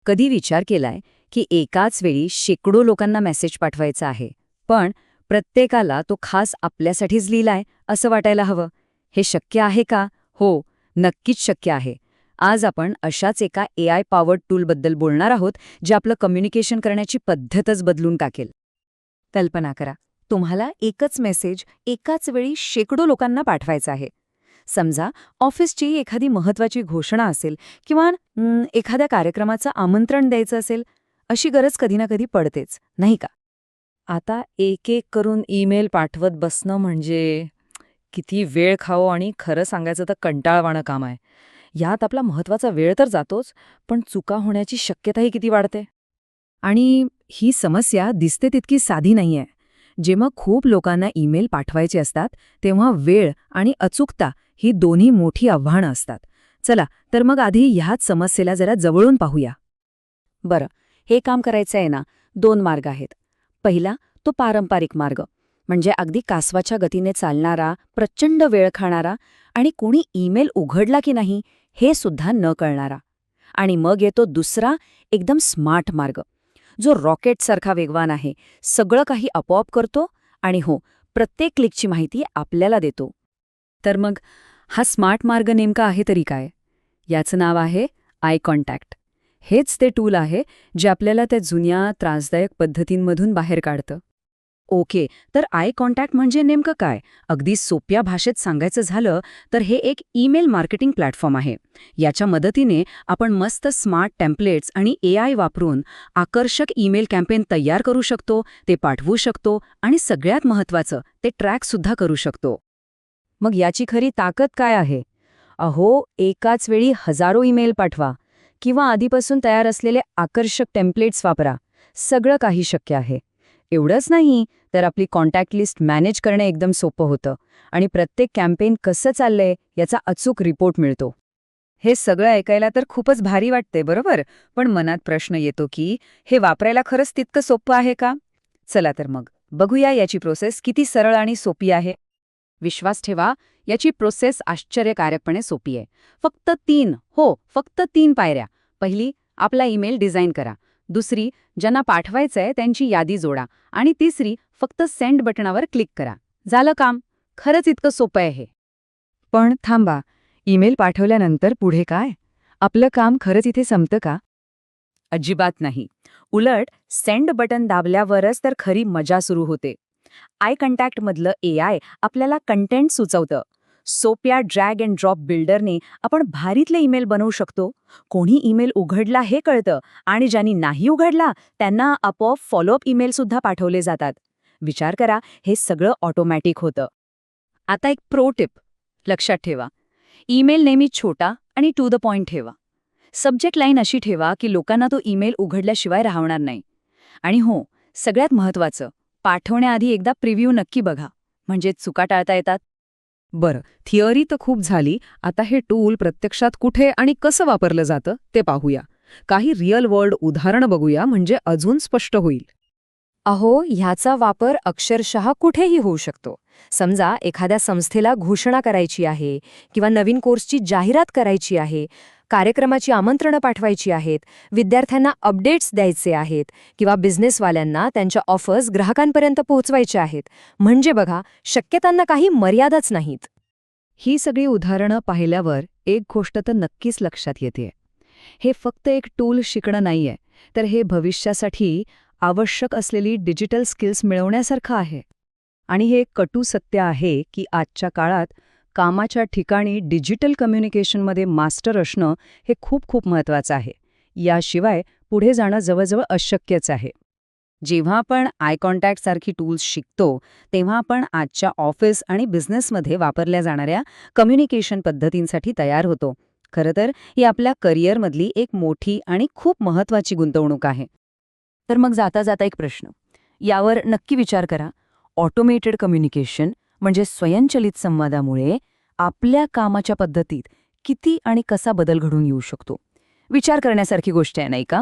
कधी विचार केलाय की एकाच वेळी शेकडो लोकांना मेसेज पाठवायचा आहे, पण प्रत्येकाला तो खास आपल्यासाठीच लिहिलाय असं वाटायला हवं? हे शक्य आहे का? हो, नक्कीच शक्य आहे. आज आपण अशाच एका AI पॉवर्ड टूलबद्दल बोलणार आहोत, जे आपलं कम्युनिकेशन करण्याची पद्धतच बदलून टाकेल. कल्पना करा, तुम्हाला एकच मेसेज एकाच वेळी शेकडो लोकांना पाठवायचा आहे. समजा ऑफिसची एखादी महत्वाची घोषणा असेल किंवा एखाद्या कार्यक्रमाचं आमंत्रण द्यायचं असेल, अशी गरज कधी ना कधी पडतेच, नाही का? आता एक एक करून ईमेल पाठवत बसणं म्हणजे किती वेळ खावं आणि खरं सांगायचं तर कंटाळवाणं काम आहे. यात आपला महत्वाचा वेळ तर जातोच, पण चुका होण्याची शक्यताही किती वाढते. आणि ही समस्या दिसते तितकी साधी नाहीये. जेव्हा खूप लोकांना ईमेल पाठवायचे असतात, तेव्हा वेळ आणि अचूकता ही दोन्ही मोठी आव्हानं असतात. चला, तर मग आधी ह्याच समस्येला जरा जवळून पाहूया. बरं, हे काम करायचं आहे ना, 2 मार्ग आहेत. पहिला, तो पारंपरिक मार्ग, म्हणजे अगदी कासवाच्या गतीने चालणारा, प्रचंड वेळ खाणारा आणि कोणी ईमेल उघडला की नाही हे सुद्धा न कळणारा. आणि मग येतो दुसरा, एकदम स्मार्ट मार्ग, जो रॉकेटसारखा वेगवान आहे, सगळं काही आपोआप करतो आणि हो, प्रत्येक क्लिकची माहिती आपल्याला देतो. तर मग हा स्मार्ट मार्ग नेमका आहे तरी काय? याचं नाव आहे आय कॉन्टॅक्ट. हेच ते टूल आहे जे आपल्याला त्या जुन्या त्रासदायक पद्धतींमधून बाहेर काढतं. ओके, तर आय कॉन्टॅक्ट म्हणजे नेमकं काय? अगदी सोप्या भाषेत सांगायचं झालं तर हे एक ईमेल मार्केटिंग प्लॅटफॉर्म आहे. याच्या मदतीने आपण मस्त स्मार्ट टेम्पलेट्स आणि AI वापरून आकर्षक ईमेल कॅम्पेन तयार करू शकतो, ते पाठवू शकतो आणि सगळ्यात महत्त्वाचं, ते ट्रॅकसुद्धा करू शकतो. मग याची खरी ताकद काय आहे? अहो, एकाच वेळी हजारो ईमेल पाठवा किंवा आधीपासून तयार असलेले आकर्षक टेम्पलेट्स वापरा. सगळं काही शक्य आहे. एवढंच नाही, तर आपली कॉन्टॅक्ट लिस्ट मॅनेज करणे एकदम सोपं होतं आणि प्रत्येक कॅम्पेन कसं चाललंय याचा अचूक रिपोर्ट मिळतो. हे सगळं ऐकायला तर खूपच भारी वाटते, बरोबर? पण मनात प्रश्न येतो की हे वापरायला खरंच तितकं सोपं आहे का? चला तर मग बघूया याची प्रोसेस किती सरळ आणि सोपी आहे. विश्वास ठेवा, याची प्रोसेस आश्चर्यकारकपणे सोपी आहे. फक्त तीन पायऱ्या. पहिली, आपला ईमेल डिझाईन करा. दुसरी, ज्यांना पाठवायचंय त्यांची यादी जोडा. आणि तिसरी, फक्त सेंड बटणावर क्लिक करा. झालं काम. खरंच इतकं सोपं आहे हे. पण थांबा, ईमेल पाठवल्यानंतर पुढे काय? आपलं काम खरंच इथे संपतं का? अजिबात नाही. उलट सेंड बटन दाबल्यावरच तर खरी मजा सुरू होते. आय कॉन्टॅक्टमधलं AI आपल्याला कंटेंट सुचवतं. सोप्या ड्रॅग अँड ड्रॉप बिल्डरने आपण भारीतले ईमेल बनवू शकतो. कोणी ईमेल उघडला हे कळतं आणि ज्यांनी नाही उघडला त्यांना आपोआप फॉलोअप ईमेल सुद्धा पाठवले जातात. विचार करा, हे सगळं ऑटोमॅटिक होतं. आता एक प्रो टिप लक्षात ठेवा. ईमेल नेहमी छोटा आणि टू द पॉइंट ठेवा. सब्जेक्ट लाईन अशी ठेवा की लोकांना तो ईमेल उघडल्याशिवाय राहणार नाही. आणि हो, सगळ्यात महत्त्वाचं, पाठवण्याआधी एकदा प्रिव्ह्यू नक्की बघा, म्हणजे चुका टाळता येतात. बरं, थिअरी तर खूप झाली. आता हे टूल प्रत्यक्षात कुठे आणि कसं वापरलं जातं ते पाहूया. काही रिअल वर्ल्ड उदाहरणं बघूया, म्हणजे अजून स्पष्ट होईल. अहो, ह्याचा वापर अक्षरशः कुठेही होऊ शकतो. समजा एखाद्या संस्थेला घोषणा करायची आहे किंवा नवीन कोर्सची जाहिरात करायची आहे, कार्यक्रमाची आमंत्रणं पाठवायची आहेत, विद्यार्थ्यांना अपडेट्स द्यायचे आहेत किंवा बिझनेसवाल्यांना त्यांच्या ऑफर्स ग्राहकांपर्यंत पोहोचवायच्या आहेत. म्हणजे बघा, शक्यतांना काही मर्यादाच नाहीत. ही सगळी उदाहरणं पाहिल्यावर एक गोष्ट तर नक्कीच लक्षात येते. हे फक्त एक टूल शिकणं नाहीये, तर हे भविष्यासाठी आवश्यक असलेली डिजिटल स्किल्स मिळवण्यासारखं आहे. आणि हे कटू सत्य आहे की आजच्या काळात कामाच्या ठिकाणी डिजिटल कम्युनिकेशनमध्ये मास्टर असणं हे खूप खूप महत्त्वाचं आहे. याशिवाय पुढे जाणं जवळजवळ अशक्यच आहे. जेव्हा आपण आय कॉन्टॅक्टसारखी टूल्स शिकतो, तेव्हा आपण आजच्या ऑफिस आणि बिझनेसमध्ये वापरल्या जाणाऱ्या कम्युनिकेशन पद्धतींसाठी तयार होतो. खरं तर ही आपल्या करिअरमधली एक मोठी आणि खूप महत्त्वाची गुंतवणूक आहे. तर मग जाता जाता एक प्रश्न, यावर नक्की विचार करा. ऑटोमेटेड कम्युनिकेशन म्हणजे स्वयंचलित संवादामुळे आपल्या कामाच्या पद्धतीत किती आणि कसा बदल घडून येऊ शकतो? विचार करण्यासारखी गोष्ट आहे, नाही का?